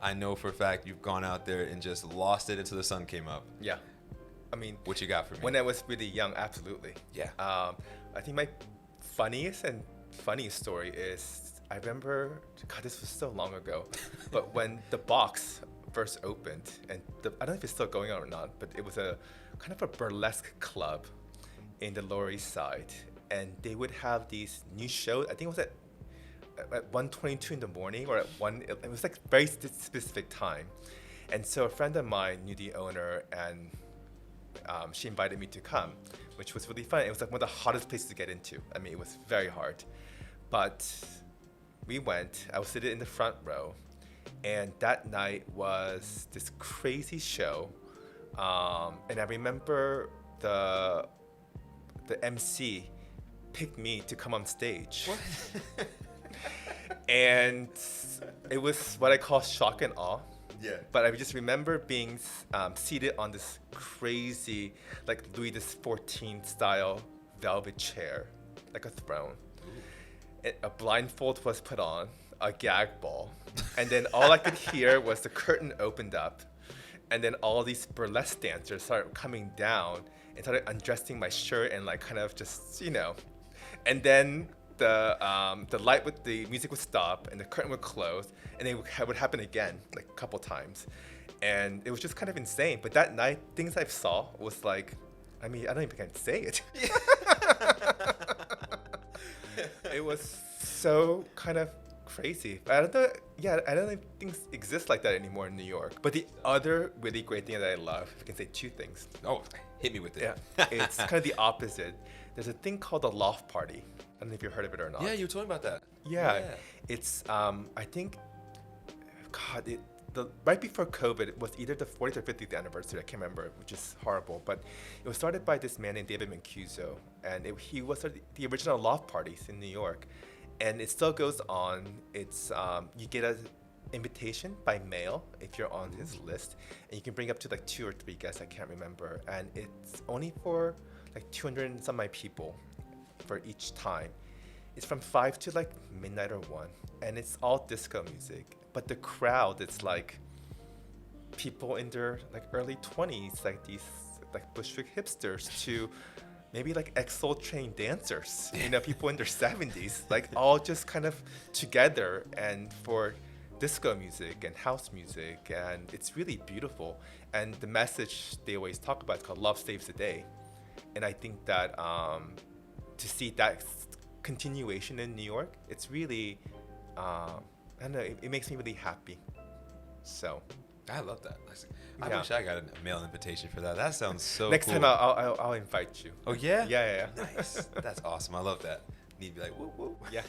I know for a fact you've gone out there and just lost it until the sun came up. Yeah. I mean, What you got for me? when I was really young, absolutely. Yeah. I think my funniest story is I remember, God, this was so long ago, but when the box first opened, and I don't know if it's still going on or not, but it was a kind of a burlesque club in the Lower East Side, and they would have these new shows. I think it was at 1:22 in the morning or at 1. It was like very specific time, and so a friend of mine knew the owner, and she invited me to come, which was really fun. It was like one of the hottest places to get into. I mean, it was very hard, but we went. I was sitting in the front row, and that night was this crazy show, and I remember the MC picked me to come on stage. What? And it was what I call shock and awe. Yeah. But I just remember being seated on this crazy, like Louis XIV style velvet chair, like a throne. A blindfold was put on, a gag ball, and then all I could hear was the curtain opened up, and then all these burlesque dancers started coming down and started undressing my shirt and like kind of just, and then the light with the music would stop and the curtain would close, and it would happen again like a couple times, and it was just kind of insane. But that night, things I saw was like, I mean, I don't even can say it. It was so kind of crazy. I don't know. Yeah, I don't think things exist like that anymore in New York. But the other really great thing that I love, if I can say two things. Oh, hit me with it. Yeah, it's kind of the opposite. There's a thing called the loft party. I don't know if you've heard of it or not. Yeah, you were talking about that. Yeah, it's I think, God, right before COVID, it was either the 40th or 50th anniversary. I can't remember, which is horrible. But it was started by this man named David Mancuso, and he was the original loft parties in New York, and it still goes on. It's you get an invitation by mail if you're on his list, and you can bring up to like 2 or 3 guests. I can't remember, and it's only for like 200 and some odd people for each time. It's from 5 to like midnight or 1, and it's all disco music. But the crowd, it's like people in their like early 20s, like these like Bushwick hipsters, to maybe like EXO trained dancers, people in their 70s, like all just kind of together and for disco music and house music, and it's really beautiful. And the message they always talk about is called "Love Saves the Day," and I think that to see that continuation in New York, it's really, I don't know, it makes me really happy. So I love that. I Yeah. wish I got a mail invitation for that. That sounds so next cool. time I'll invite you. Oh, yeah? Yeah. Nice. That's awesome. I love that. Need to be like, whoop, whoop. Yeah.